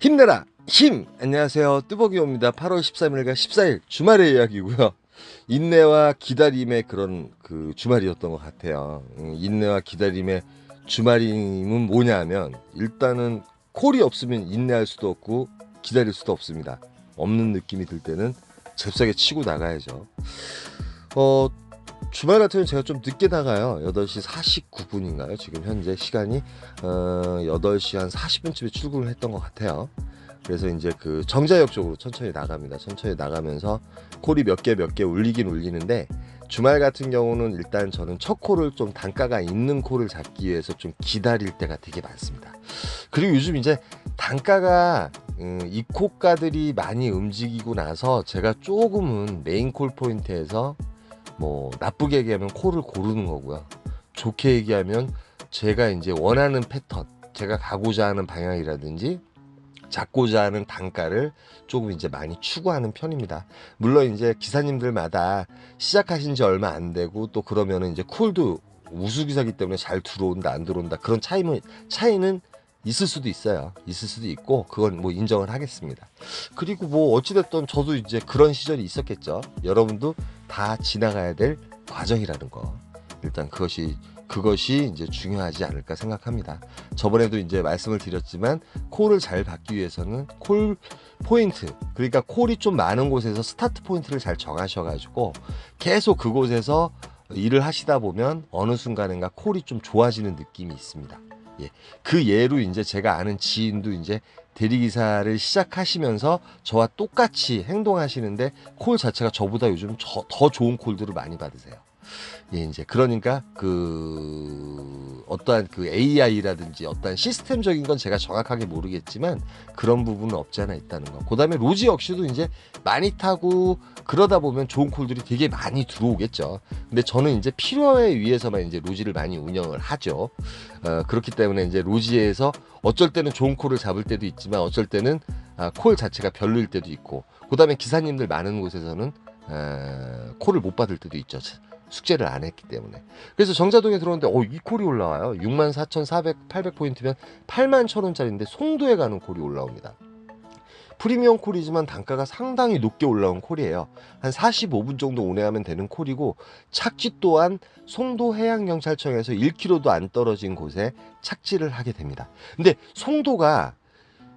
힘내라 힘! 안녕하세요, 뚜벅이옵니다. 8월 13일과 14일 주말의 이야기고요. 인내와 기다림의 그런 주말이었던 것 같아요. 인내와 기다림의 주말임은 뭐냐면, 일단은 콜이 없으면 인내할 수도 없고 기다릴 수도 없습니다. 없는 느낌이 들 때는 잽싸게 치고 나가야죠. 주말 같으면 제가 좀 늦게 나가요. 8시 49분인가요? 지금 현재 시간이 8시 한 40분쯤에 출근을 했던 것 같아요. 그래서 이제 정자역 쪽으로 천천히 나갑니다. 천천히 나가면서 콜이 몇 개 울리긴 울리는데, 주말 같은 경우는 일단 저는 첫 콜을 좀 단가가 있는 콜을 잡기 위해서 좀 기다릴 때가 되게 많습니다. 그리고 요즘 이제 단가가 이코가들이 많이 움직이고 나서 제가 조금은 메인 콜 포인트에서 뭐 나쁘게 얘기하면 콜을 고르는 거고요. 좋게 얘기하면 제가 이제 원하는 패턴, 제가 가고자 하는 방향이라든지 잡고자 하는 단가를 조금 이제 많이 추구하는 편입니다. 물론 이제 기사님들마다 시작하신 지 얼마 안 되고 또 그러면은 이제 콜도 우수기사기 때문에 잘 들어온다 안 들어온다, 그런 차이는 있을 수도 있어요. 있을 수도 있고, 그건 뭐 인정을 하겠습니다. 그리고 뭐 어찌됐든 저도 이제 그런 시절이 있었겠죠. 여러분도 다 지나가야 될 과정이라는 거, 일단 그것이 이제 중요하지 않을까 생각합니다. 저번에도 이제 말씀을 드렸지만, 콜을 잘 받기 위해서는 콜 포인트, 그러니까 콜이 좀 많은 곳에서 스타트 포인트를 잘 정하셔가지고 계속 그곳에서 일을 하시다 보면 어느 순간인가 콜이 좀 좋아지는 느낌이 있습니다. 예. 그 예로 이제 제가 아는 지인도 이제 대리기사를 시작하시면서 저와 똑같이 행동하시는데, 콜 자체가 저보다 요즘 더 좋은 콜들을 많이 받으세요. 예, 이제 그러니까 어떠한 AI라든지 어떠한 시스템적인 건 제가 정확하게 모르겠지만 그런 부분은 없지 않아 있다는 거. 그다음에 로지 역시도 이제 많이 타고 그러다 보면 좋은 콜들이 되게 많이 들어오겠죠. 근데 저는 이제 필요에 의해서만 이제 로지를 많이 운영을 하죠. 그렇기 때문에 이제 로지에서 어쩔 때는 좋은 콜을 잡을 때도 있지만, 어쩔 때는 콜 자체가 별로일 때도 있고, 그다음에 기사님들 많은 곳에서는 콜을 못 받을 때도 있죠. 숙제를 안 했기 때문에. 그래서 정자동에 들어오는데 이 콜이 올라와요. 64,400, 800포인트면 81,000원짜리인데 송도에 가는 콜이 올라옵니다. 프리미엄 콜이지만 단가가 상당히 높게 올라온 콜이에요. 한 45분 정도 운행하면 되는 콜이고, 착지 또한 송도 해양경찰청에서 1km도 안 떨어진 곳에 착지를 하게 됩니다. 근데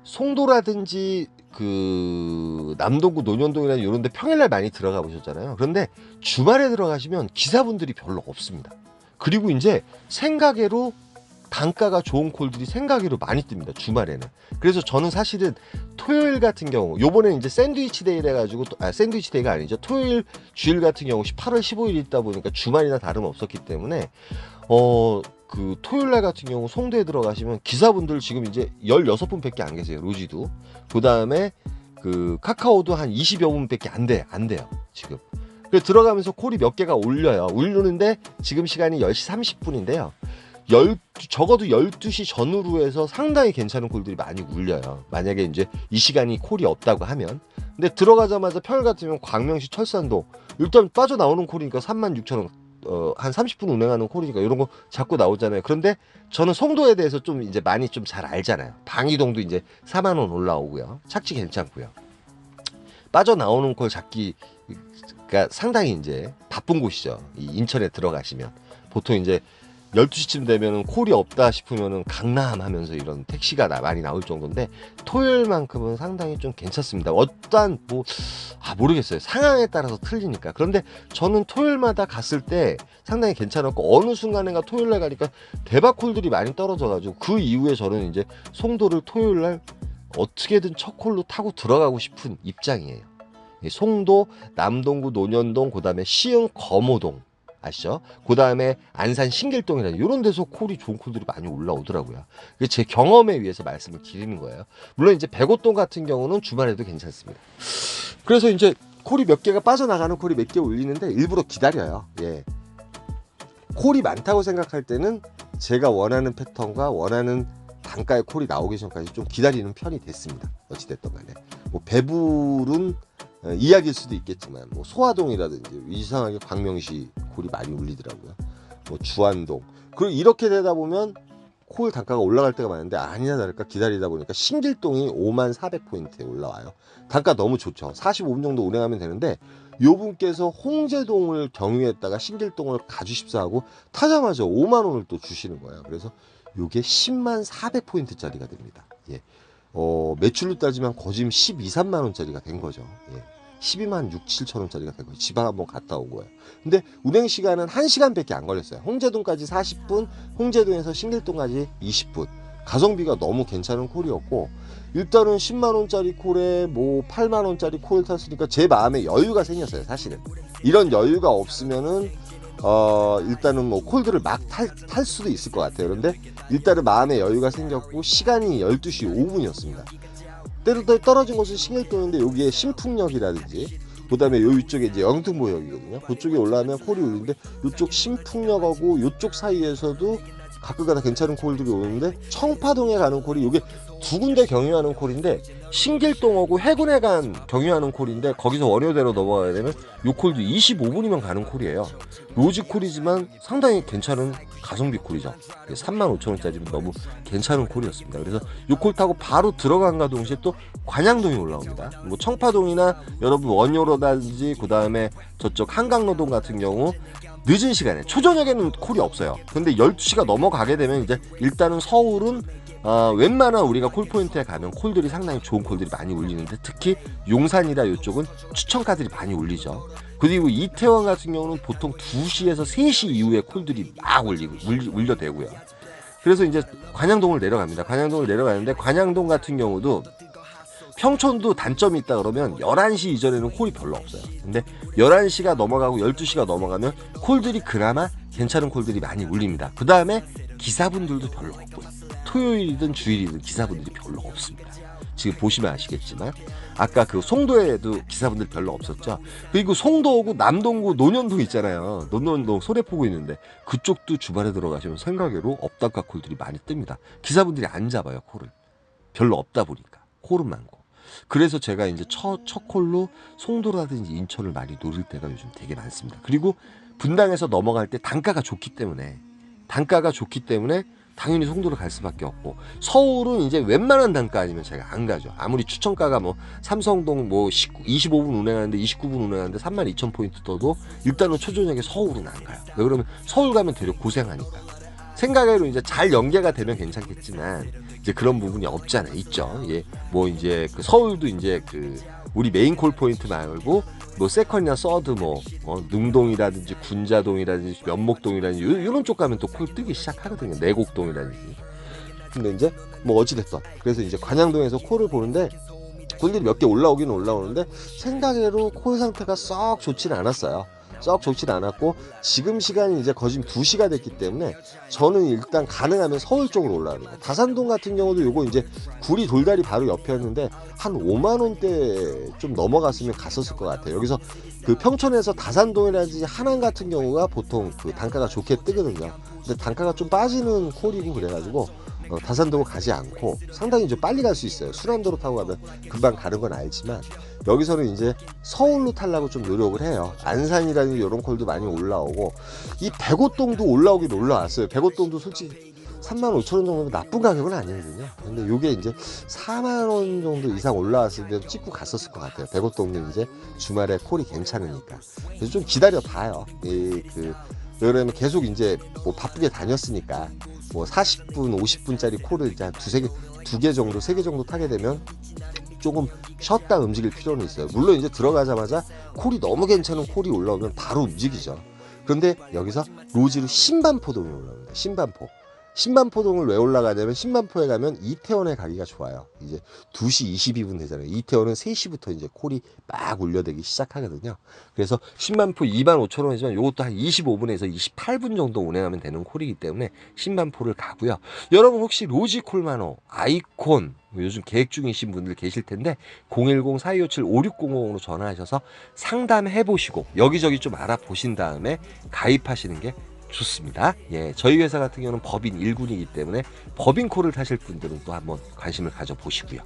송도라든지 남동구 논현동이나 이런 데 평일날 많이 들어가 보셨잖아요. 그런데 주말에 들어가시면 기사분들이 별로 없습니다. 그리고 이제 생가게로 단가가 좋은 콜들이 생가게로 많이 뜹니다, 주말에는. 그래서 저는 사실은 토요일 같은 경우, 요번에 이제 샌드위치 데이를 해가지고, 샌드위치 데이가 아니죠, 토요일 주일 같은 경우 8월 15일 있다 보니까 주말이나 다름없었기 때문에 토요일날 같은 경우 송도에 들어가시면 기사분들 지금 이제 16분밖에 안 계세요, 로지도. 그 다음에 카카오도 한 20여 분밖에 안 돼요 지금. 그래서 들어가면서 콜이 몇 개가 울리는데 지금 시간이 10시 30분인데요 적어도 12시 전후로 해서 상당히 괜찮은 콜들이 많이 울려요, 만약에 이제 이 시간이 콜이 없다고 하면. 근데 들어가자마자 평일 같으면 광명시 철산도 일단 빠져나오는 콜이니까 36,000원, 한 30분 운행하는 콜이니까 이런 거 자꾸 나오잖아요. 그런데 저는 송도에 대해서 좀 이제 많이 좀 잘 알잖아요. 방이동도 이제 4만 원 올라오고요, 착지 괜찮고요. 빠져나오는 콜 잡기가 상당히 이제 바쁜 곳이죠. 이 인천에 들어가시면 보통 이제 12시쯤 되면은 콜이 없다 싶으면은 강남 하면서 이런 택시가 많이 나올 정도인데, 토요일만큼은 상당히 좀 괜찮습니다. 어떠한 모르겠어요, 상황에 따라서 틀리니까. 그런데 저는 토요일마다 갔을 때 상당히 괜찮았고, 어느 순간인가 토요일날 가니까 대박 콜들이 많이 떨어져가지고, 그 이후에 저는 이제 송도를 토요일날 어떻게든 첫 콜로 타고 들어가고 싶은 입장이에요. 송도, 남동구, 논현동, 그 다음에 시흥 거모동 아시죠? 그 다음에 안산 신길동이나 이런 데서 콜이 좋은 콜들이 많이 올라오더라고요. 제 경험에 의해서 말씀을 드리는 거예요. 물론 이제 백오동 같은 경우는 주말에도 괜찮습니다. 그래서 이제 콜이 몇 개가 빠져나가는 콜이 몇 개 올리는데 일부러 기다려요. 예. 콜이 많다고 생각할 때는 제가 원하는 패턴과 원하는 단가의 콜이 나오기 전까지 좀 기다리는 편이 됐습니다. 어찌됐든 간에 배불은 이야기일 수도 있겠지만, 소화동이라든지 이상하게 광명시 콜이 많이 울리더라고요. 주안동. 그리고 이렇게 되다 보면 콜 단가가 올라갈 때가 많은데 아니나 다를까 기다리다 보니까 신길동이 54,400포인트에 올라와요. 단가 너무 좋죠. 45분 정도 운행하면 되는데 요 분께서 홍제동을 경유했다가 신길동을 가주십사 하고 타자마자 5만 원을 또 주시는 거예요. 그래서 요게 104,000포인트짜리가 됩니다. 예. 매출로 따지면 거진 12, 3만 원짜리가 된 거죠. 예. 12만 6, 7천 원짜리가 된 거예요. 지방 한번 갔다 온 거예요. 근데 운행 시간은 1시간밖에 안 걸렸어요. 홍제동까지 40분, 홍제동에서 신길동까지 20분. 가성비가 너무 괜찮은 콜이었고, 일단은 10만 원짜리 콜에 뭐 8만 원짜리 콜 탔으니까 제 마음에 여유가 생겼어요. 사실은 이런 여유가 없으면은 일단은 뭐 콜들을 막 탈 수도 있을 것 같아요. 그런데 일단은 마음에 여유가 생겼고 시간이 12시 5분이었습니다. 때로 떨어진 곳은 신길동인데 여기에 신풍역이라든지 그다음에 요 위쪽에 이제 영등포역이거든요. 그쪽에 올라가면 콜이 울리는데 이쪽 신풍역하고 이쪽 사이에서도 가끔가다 괜찮은 콜들이 오는데 청파동에 가는 콜이 이게 두 군데 경유하는 콜인데 신길동하고 해군회관 경유하는 콜인데 거기서 월요대로 넘어가야 되면 요 콜도 25분이면 가는 콜이에요. 로지 콜이지만 상당히 괜찮은 가성비 콜이죠. 35,000원짜리면 너무 괜찮은 콜이었습니다. 그래서 요 콜 타고 바로 들어간과 동시에 또 관양동이 올라옵니다. 뭐 청파동이나 여러분 원효로든지 그 다음에 저쪽 한강로동 같은 경우 늦은 시간에 초저녁에는 콜이 없어요. 근데 12시가 넘어가게 되면 이제 일단은 서울은 웬만한 우리가 콜포인트에 가면 콜들이 상당히 좋은 콜들이 많이 울리는데 특히 용산이라 이쪽은 추천가들이 많이 울리죠. 그리고 이태원 같은 경우는 보통 2시에서 3시 이후에 콜들이 막 울려대고요. 그래서 이제 관양동을 내려갑니다. 관양동을 내려가는데 관양동 같은 경우도 평촌도 단점이 있다 그러면 11시 이전에는 콜이 별로 없어요. 근데 11시가 넘어가고 12시가 넘어가면 콜들이 그나마 괜찮은 콜들이 많이 울립니다. 그 다음에 기사분들도 별로 없고요. 토요일이든 주일이든 기사분들이 별로 없습니다. 지금 보시면 아시겠지만 아까 그 송도에도 기사분들 별로 없었죠. 그리고 송도하고 남동구 논현동 있잖아요. 논현동 소래포구 있는데 그쪽도 주말에 들어가시면 생각외로 업다가 콜들이 많이 뜹니다. 기사분들이 안 잡아요. 콜을 별로 없다 보니까 콜은 많고. 그래서 제가 이제 첫 콜로 송도라든지 인천을 많이 노릴 때가 요즘 되게 많습니다. 그리고 분당에서 넘어갈 때 단가가 좋기 때문에 당연히 송도를 갈 수밖에 없고 서울은 이제 웬만한 단가 아니면 제가 안 가죠. 아무리 추천가가 뭐 삼성동 뭐 25분 운행하는데 29분 운행하는데 32,000포인트 떠도 일단은 초저녁에 서울은 안 가요. 왜 그러면 서울 가면 되려 고생하니까. 생각외로 이제 잘 연계가 되면 괜찮겠지만 이제 그런 부분이 없잖아요. 있죠. 예. 뭐 이제 그 서울도 이제 그 우리 메인 콜 포인트 말고 뭐 세컨이나 서드 뭐 능동이라든지 군자동이라든지 면목동이라든지 이런 쪽 가면 또 콜 뜨기 시작하거든요. 내곡동이라든지. 근데 이제 뭐 어찌됐든 그래서 이제 관양동에서 콜을 보는데 콜들이 몇 개 올라오기는 올라오는데 생각외로 콜 상태가 썩 좋지는 않았어요. 썩 좋지는 않았고 지금 시간이 이제 거진 2시가 됐기 때문에 저는 일단 가능하면 서울 쪽으로 올라갑니다. 다산동 같은 경우도 요거 이제 구리 돌다리 바로 옆이었는데 한 5만 원대 좀 넘어갔으면 갔었을 것 같아요. 여기서 그 평촌에서 다산동이라든지 하남 같은 경우가 보통 그 단가가 좋게 뜨거든요. 근데 단가가 좀 빠지는 콜이고 그래가지고 다산동을 가지 않고 상당히 좀 빨리 갈 수 있어요. 순환도로 타고 가면 금방 가는 건 알지만 여기서는 이제 서울로 타려고 좀 노력을 해요. 안산이라는 이런 콜도 많이 올라오고 이 백오동도 올라오긴 올라왔어요. 백오동도 솔직히 35,000원 정도면 나쁜 가격은 아니거든요. 근데 요게 이제 4만 원 정도 이상 올라왔을 때 찍고 갔었을 것 같아요. 백오동도 이제 주말에 콜이 괜찮으니까. 그래서 좀 기다려 봐요. 왜냐면 계속 이제 뭐 바쁘게 다녔으니까 뭐 40분, 50분짜리 콜을 이제 한 두 개 정도, 3개 정도 타게 되면 조금 쉬었다 움직일 필요는 있어요. 물론 이제 들어가자마자 콜이 너무 괜찮은 콜이 올라오면 바로 움직이죠. 그런데 여기서 로지로 신반포동이 올라옵니다. 신반포동을 왜 올라가냐면 신반포에 가면 이태원에 가기가 좋아요. 이제 2시 22분 되잖아요. 이태원은 3시부터 이제 콜이 막 울려대기 시작하거든요. 그래서 신반포 25,000원이지만 이것도 한 25분에서 28분 정도 운행하면 되는 콜이기 때문에 신반포를 가고요. 여러분 혹시 로지 콜마노, 아이콘 요즘 계획 중이신 분들 계실 텐데 010-4257-5600으로 전화하셔서 상담해 보시고 여기저기 좀 알아보신 다음에 가입하시는 게 좋습니다. 예, 저희 회사 같은 경우는 법인 1군이기 때문에 법인 콜을 타실 분들은 또 한번 관심을 가져보시고요.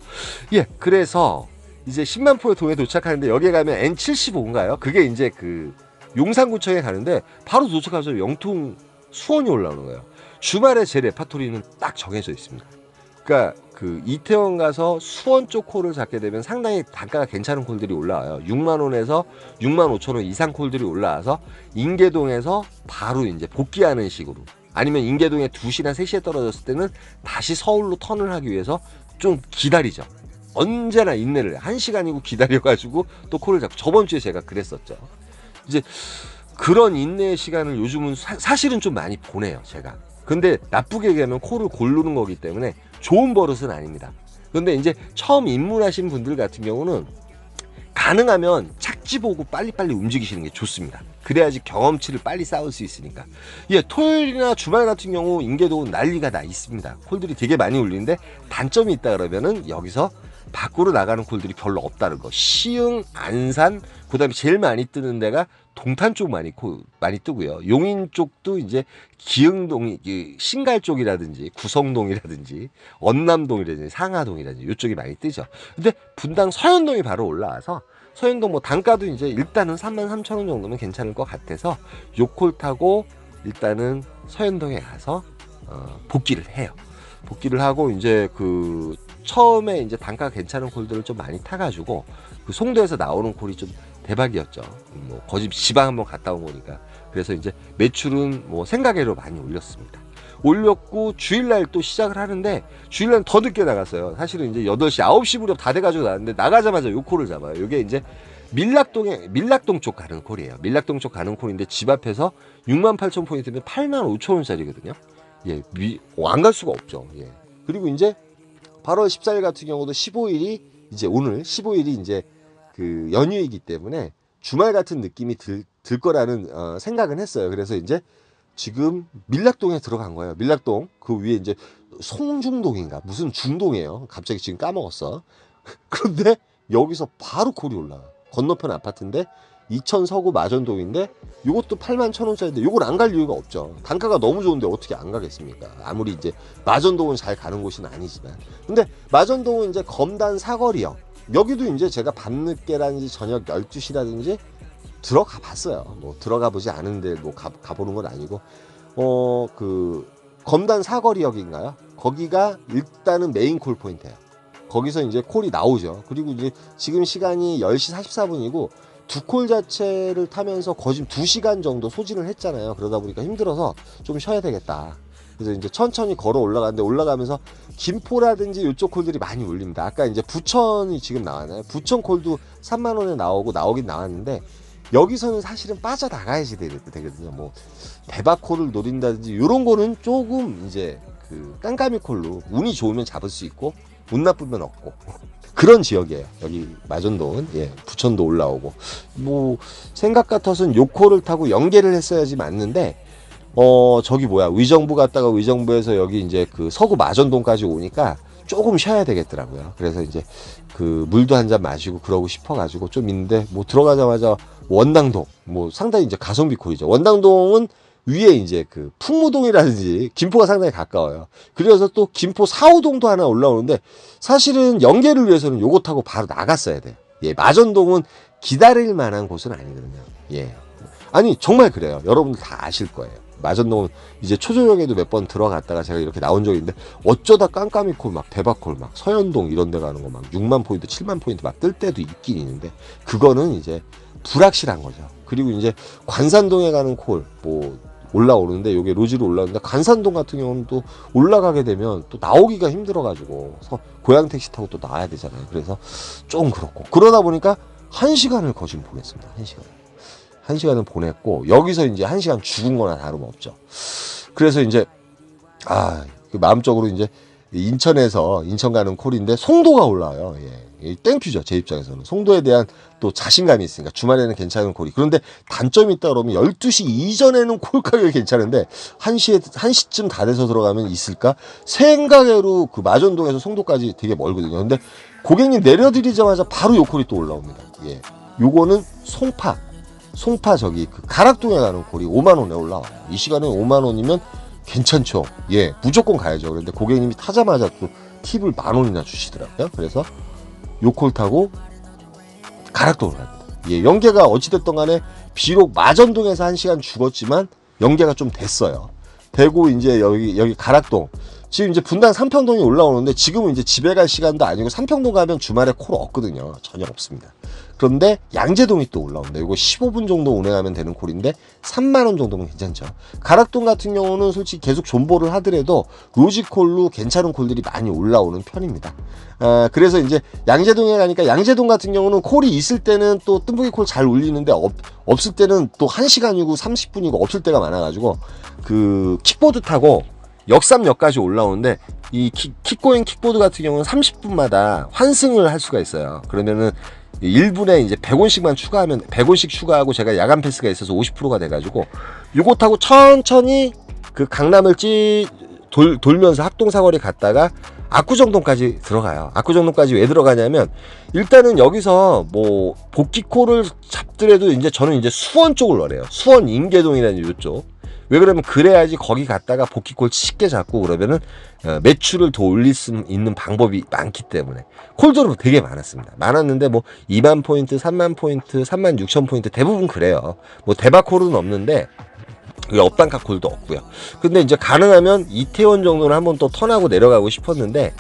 예, 그래서 이제 10만포의 동에 도착하는데 여기에 가면 N75인가요? 그게 이제 그 용산구청에 가는데 바로 도착하죠. 영통 수원이 올라오는 거예요. 주말에 제 레파토리는 딱 정해져 있습니다. 그러니까 그 이태원 가서 수원 쪽 콜을 잡게 되면 상당히 단가가 괜찮은 콜들이 올라와요. 6만 원에서 6만 5천 원 이상 콜들이 올라와서 인계동에서 바로 이제 복귀하는 식으로, 아니면 인계동에 2시나 3시에 떨어졌을 때는 다시 서울로 턴을 하기 위해서 좀 기다리죠. 언제나 인내를 1시간이고 기다려가지고 또 콜을 잡고, 저번 주에 제가 그랬었죠. 이제 그런 인내의 시간을 요즘은 사실은 좀 많이 보내요, 제가. 근데 나쁘게 얘기하면 콜을 고르는 거기 때문에 좋은 버릇은 아닙니다. 근데 이제 처음 입문하신 분들 같은 경우는 가능하면 착지 보고 빨리빨리 움직이시는 게 좋습니다. 그래야지 경험치를 빨리 쌓을 수 있으니까. 예, 토요일이나 주말 같은 경우 인계동은 난리가 나 있습니다. 콜들이 되게 많이 울리는데 단점이 있다 그러면은 여기서 밖으로 나가는 콜들이 별로 없다는 거. 시흥, 안산, 그다음에 제일 많이 뜨는 데가 동탄 쪽 많이 뜨고요. 용인 쪽도 이제 기흥동이, 신갈 쪽이라든지 구성동이라든지 언남동이라든지 상하동이라든지 이쪽이 많이 뜨죠. 근데 분당 서현동이 바로 올라와서 서현동 뭐 단가도 이제 일단은 33,000원 정도면 괜찮을 것 같아서 요 콜 타고 일단은 서현동에 가서 복귀를 해요. 복귀를 하고 이제 그 처음에 이제 단가가 괜찮은 콜들을 좀 많이 타가지고 그 송도에서 나오는 콜이 좀 대박이었죠. 뭐 거짓 지방 한번 갔다 온 거니까. 그래서 이제 매출은 뭐 생각외로 많이 올렸습니다. 올렸고 주일날 또 시작을 하는데 주일날 더 늦게 나갔어요. 사실은 이제 8시, 9시 무렵 다 돼가지고 나왔는데 나가자마자 요 콜을 잡아요. 이게 이제 밀락동 쪽 가는 콜이에요. 밀락동 쪽 가는 콜인데 집 앞에서 68,000포인트면 85,000원짜리거든요. 예, 안 갈 수가 없죠. 예. 그리고 이제 8월 14일 같은 경우도 15일이 이제 오늘 15일이 이제 그 연휴이기 때문에 주말 같은 느낌이 들 거라는 생각은 했어요. 그래서 이제 지금 밀락동에 들어간 거예요. 밀락동 그 위에 이제 송중동인가 무슨 중동이에요. 갑자기 지금 까먹었어. 그런데 여기서 바로 콜이 올라와. 건너편 아파트인데 이천 서구 마전동인데 요것도 81,000원짜리인데 요걸 안 갈 이유가 없죠. 단가가 너무 좋은데 어떻게 안 가겠습니까? 아무리 이제 마전동은 잘 가는 곳은 아니지만. 근데 마전동은 이제 검단 사거리역. 여기도 이제 제가 밤늦게라든지 저녁 12시라든지 들어가 봤어요. 뭐 들어가 보지 않은데 뭐 가보는 건 아니고 그 검단 사거리역인가요? 거기가 일단은 메인 콜 포인트예요. 거기서 이제 콜이 나오죠. 그리고 이제 지금 시간이 10시 44분이고 두 콜 자체를 타면서 거의 2시간 정도 소진을 했잖아요. 그러다 보니까 힘들어서 좀 쉬어야 되겠다. 그래서 이제 천천히 걸어 올라가는데 올라가면서 김포라든지 이쪽 콜들이 많이 울립니다. 아까 이제 부천이 지금 나왔나요? 부천 콜도 3만 원에 나오긴 나왔는데 여기서는 사실은 빠져나가야지 되거든요. 뭐 대박콜을 노린다든지 이런 거는 조금 이제 그 깜깜이 콜로 운이 좋으면 잡을 수 있고 운 나쁘면 없고 그런 지역이에요. 여기 마전동은. 예, 부천도 올라오고 뭐 생각 같아서는 요 콜을 타고 연계를 했어야지 맞는데 저기 뭐야 의정부 갔다가 의정부에서 여기 이제 그 서구 마전동까지 오니까 조금 쉬어야 되겠더라고요. 그래서 이제 그 물도 한 잔 마시고 그러고 싶어가지고 좀 있는데 뭐 들어가자마자 원당동 뭐 상당히 이제 가성비 콜이죠. 원당동은 위에 이제 그 풍무동이라든지 김포가 상당히 가까워요. 그래서 또 김포 사호동도 하나 올라오는데 사실은 연계를 위해서는 요거 타고 바로 나갔어야 돼요. 예, 마전동은 기다릴 만한 곳은 아니거든요. 예. 아니 정말 그래요. 여러분들 다 아실 거예요. 마전동은 이제 초저녁에도 몇 번 들어갔다가 제가 이렇게 나온 적이 있는데 어쩌다 깜깜이 콜 막 대박콜 막 서현동 이런 데 가는 거 막 6만 포인트 7만 포인트 막 뜰 때도 있긴 있는데 그거는 이제 불확실한 거죠. 그리고 이제 관산동에 가는 콜 뭐 올라오는데 요게 로지로 올라오는데 관산동 같은 경우는 또 올라가게 되면 또 나오기가 힘들어가지고 고향 택시 타고 또 나와야 되잖아요. 그래서 좀 그렇고 그러다 보니까 1시간을 거진 보냈습니다. 1시간을 보냈고 여기서 이제 1시간 죽은 거나 다름없죠. 그래서 이제 그 마음적으로 이제 인천 가는 콜인데 송도가 올라와요. 예. 땡큐죠. 제 입장에서는. 송도에 대한 또 자신감이 있으니까 주말에는 괜찮은 콜이. 그런데 단점이 있다 그러면 12시 이전에는 콜 가격이 괜찮은데 1시쯤 다 돼서 들어가면 있을까? 생각외로 그 마전동에서 송도까지 되게 멀거든요. 근데 고객님 내려드리자마자 바로 요 콜이 또 올라옵니다. 예. 요거는 송파 저기 그 가락동에 가는 콜이 5만 원에 올라와요. 이 시간에 5만 원이면 괜찮죠. 예, 무조건 가야죠. 그런데 고객님이 타자마자 또 팁을 10,000원이나 주시더라고요. 그래서 요 콜 타고 가락동을 갑니다. 예, 연계가 어찌됐든 간에 비록 마전동에서 1시간 죽었지만 연계가 좀 됐어요. 되고 이제 여기 가락동 지금 이제 분당 삼평동이 올라오는데 지금은 이제 집에 갈 시간도 아니고 삼평동 가면 주말에 콜 없거든요. 전혀 없습니다. 그런데 양재동이 또 올라온다. 이거 15분 정도 운행하면 되는 콜인데 3만원 정도면 괜찮죠. 가락동 같은 경우는 솔직히 계속 존버를 하더라도 로지콜로 괜찮은 콜들이 많이 올라오는 편입니다. 그래서 이제 양재동에 가니까 양재동 같은 경우는 콜이 있을 때는 또 뜸부기 콜 잘 울리는데 없을 때는 또 1시간이고 30분이고 없을 때가 많아가지고 그 킥보드 타고 역삼역까지 올라오는데 이 킥고잉 킥보드 같은 경우는 30분마다 환승을 할 수가 있어요. 그러면은 1분에 이제 100원씩만 추가하면 100원씩 추가하고 제가 야간 패스가 있어서 50%가 돼가지고 요거 타고 천천히 그 강남을 돌면서 합동사거리 갔다가 압구정동까지 들어가요. 압구정동까지 왜 들어가냐면 일단은 여기서 뭐 복귀콜을 잡더라도 이제 저는 이제 수원 쪽을 노려요. 수원 인계동이라는 요쪽. 왜 그러면 그래야지 거기 갔다가 복귀콜 쉽게 잡고 그러면은 매출을 더 올릴 수 있는 방법이 많기 때문에 콜들은 되게 많았는데 뭐 2만 포인트, 3만 포인트, 3만 6천 포인트 대부분 그래요. 뭐 대박콜은 없는데 업단가 콜도 없고요. 근데 이제 가능하면 이태원 정도는 한번 또 턴하고 내려가고 싶었는데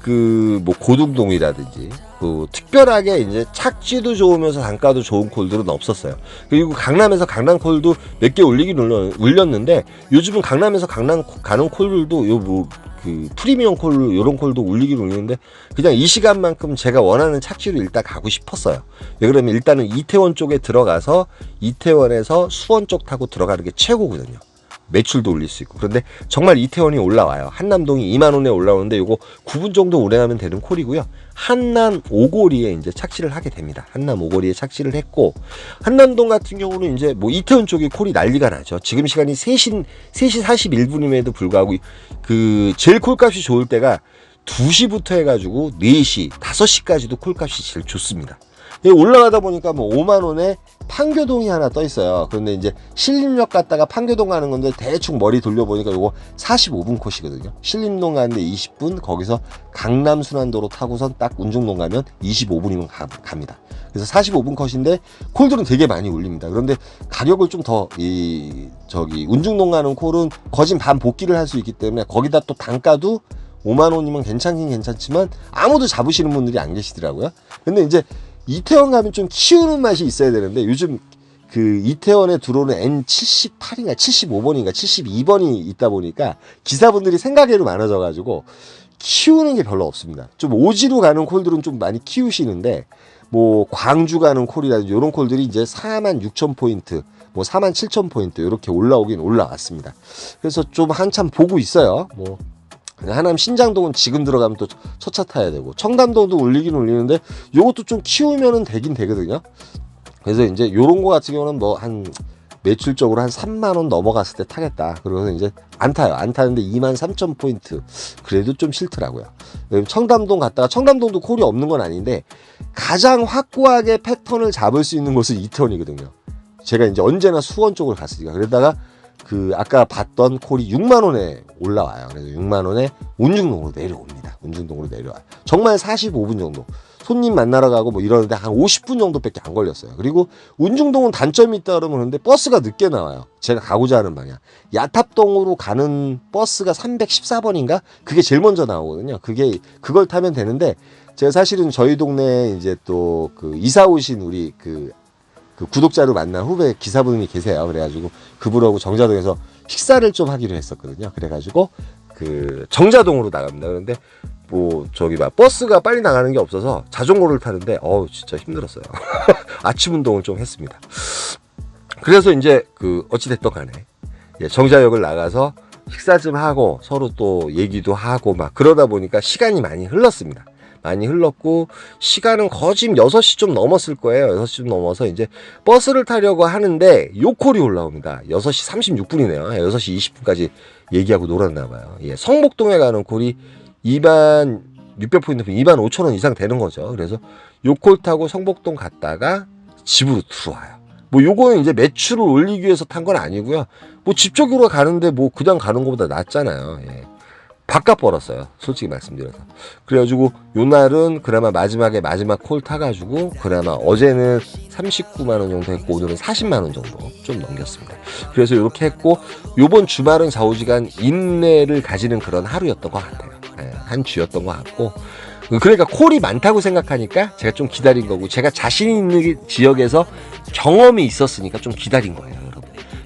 그 뭐 고등동이라든지 그 특별하게 이제 착지도 좋으면서 단가도 좋은 콜들은 없었어요. 그리고 강남에서 강남콜도 몇 개 울렸는데 요즘은 강남에서 강남 가는 콜들도 요 뭐 그 프리미엄 콜 요런 콜도 울리긴 울리는데 그냥 이 시간만큼 제가 원하는 착지로 일단 가고 싶었어요. 왜 그러면 일단은 이태원 쪽에 들어가서 이태원에서 수원 쪽 타고 들어가는 게 최고거든요. 매출도 올릴 수 있고. 그런데 정말 이태원이 올라와요. 한남동이 2만원에 올라오는데 요거 9분 정도 운행하면 되는 콜이고요. 한남 오거리에 이제 착지를 하게 됩니다. 한남 오거리에 착지를 했고, 한남동 같은 경우는 이제 뭐 이태원 쪽에 콜이 난리가 나죠. 지금 시간이 3시 41분임에도 불구하고 그 제일 콜값이 좋을 때가 2시부터 해가지고 4시, 5시까지도 콜값이 제일 좋습니다. 올라가다 보니까 뭐 5만원에 판교동이 하나 떠 있어요. 그런데 이제 신림역 갔다가 판교동 가는 건데 대충 머리 돌려보니까 요거 45분 컷이거든요. 신림동 가는데 20분, 거기서 강남 순환도로 타고선 딱 운중동 가면 25분이면 갑니다. 그래서 45분 컷인데 콜들은 되게 많이 울립니다. 그런데 가격을 좀 더 운중동 가는 콜은 거진 반 복귀를 할 수 있기 때문에 거기다 또 단가도 5만원이면 괜찮긴 괜찮지만 아무도 잡으시는 분들이 안 계시더라고요. 근데 이제 이태원 가면 좀 키우는 맛이 있어야 되는데 요즘 그 이태원에 들어오는 N78인가 75번인가 72번이 있다 보니까 기사분들이 생각외로 많아져 가지고 키우는 게 별로 없습니다. 좀 오지로 가는 콜들은 좀 많이 키우시는데 뭐 광주 가는 콜이라든지 이런 콜들이 이제 4만 6천 포인트 뭐 4만 7천 포인트 이렇게 올라오긴 올라왔습니다. 그래서 좀 한참 보고 있어요. 뭐 하남 신장동은 지금 들어가면 또 첫 차 타야 되고 청담동도 울리긴 울리는데 요것도 좀 키우면은 되긴 되거든요. 그래서 이제 요런 거 같은 경우는 뭐 한 매출적으로 한 3만원 넘어갔을 때 타겠다. 그래서 이제 안 타요. 안 타는데 2만 3천 포인트 그래도 좀 싫더라고요. 청담동 갔다가 청담동도 콜이 없는 건 아닌데 가장 확고하게 패턴을 잡을 수 있는 곳은 이태원이거든요. 제가 이제 언제나 수원 쪽을 갔으니까. 그러다가 그 아까 봤던 콜이 6만원에 올라와요. 그래서 6만원에 운중동으로 내려옵니다. 운중동으로 내려와요. 정말 45분 정도 손님 만나러 가고 뭐 이러는데 한 50분 정도밖에 안 걸렸어요. 그리고 운중동은 단점이 있다 그러면 근데 버스가 늦게 나와요. 제가 가고자 하는 방향 야탑동으로 가는 버스가 314번인가 그게 제일 먼저 나오거든요. 그걸 타면 되는데 제가 사실은 저희 동네에 이제 또 그 이사 오신 우리 그 구독자로 만난 후배 기사분이 계세요. 그래가지고 그분하고 정자동에서 식사를 좀 하기로 했었거든요. 그래가지고 그 정자동으로 나갑니다. 그런데 뭐 저기 막 버스가 빨리 나가는 게 없어서 자전거를 타는데 진짜 힘들었어요. 아침 운동을 좀 했습니다. 그래서 이제 그 어찌됐든 간에 정자역을 나가서 식사 좀 하고 서로 또 얘기도 하고 막 그러다 보니까 시간이 많이 흘렀습니다. 많이 흘렀고 시간은 거의 6시 좀 넘었을 거예요. 6시 좀 넘어서 이제 버스를 타려고 하는데 요 콜이 올라옵니다. 6시 36분이네요. 6시 20분까지 얘기하고 놀았나 봐요. 성목동에 가는 콜이 2만 600포인트 2만 5천원 이상 되는 거죠. 그래서 요 콜 타고 성목동 갔다가 집으로 들어와요. 뭐 요거는 이제 매출을 올리기 위해서 탄 건 아니고요. 뭐 집 쪽으로 가는데 뭐 그냥 가는 것보다 낫잖아요. 바깥 벌었어요. 솔직히 말씀드려서. 그래가지고 요날은 그나마 마지막 콜 타가지고 그나마 어제는 39만원 정도 했고 오늘은 40만원 정도 좀 넘겼습니다. 그래서 이렇게 했고 요번 주말은 좌우지간 인내를 가지는 그런 하루였던 것 같아요. 한 주였던 것 같고 그러니까 콜이 많다고 생각하니까 제가 좀 기다린 거고 제가 자신 있는 지역에서 경험이 있었으니까 좀 기다린 거예요, 여러분.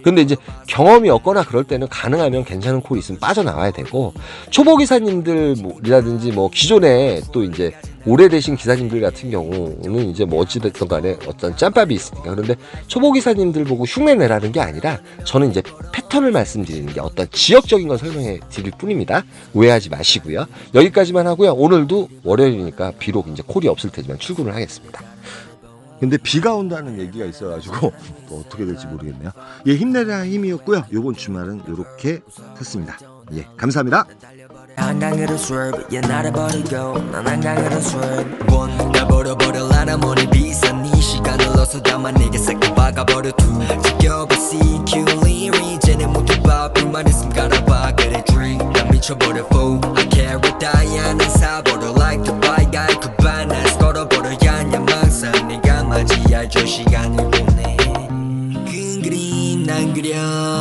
근데 이제 경험이 없거나 그럴 때는 가능하면 괜찮은 콜이 있으면 빠져나와야 되고 초보 기사님들이라든지 뭐 기존에 또 이제 오래되신 기사님들 같은 경우는 이제 뭐 어찌됐든 간에 어떤 짬밥이 있으니까 그런데 초보 기사님들 보고 흉내 내라는 게 아니라 저는 이제 패턴을 말씀드리는 게 어떤 지역적인 걸 설명해 드릴 뿐입니다. 오해하지 마시고요. 여기까지만 하고요. 오늘도 월요일이니까 비록 이제 콜이 없을 테지만 출근을 하겠습니다. 근데 비가 온다는 얘기가 있어가지고 또 어떻게 될지 모르겠네요. 예, 힘내라 힘이었고요. 요번 주말은 이렇게 했습니다. 예, 감사합니다. 한강으로 swerve yeah 날아버리고 난 한강으로 swerve 날 버려버려라나 머리 비싼 이 시간을 넣어서 담아 내게 싹 다 박아버려 두 지겨봐 CQ 이제는 모두 봐 불만 있음 갈아봐 그래 drink 난 미쳐버려 fool I carry 다이아는 사버려 like Dubai guy 그 반에서 걸어버려야 하냐 망상 내가 맞이할 저 시간을 보내 큰 그림 난 그려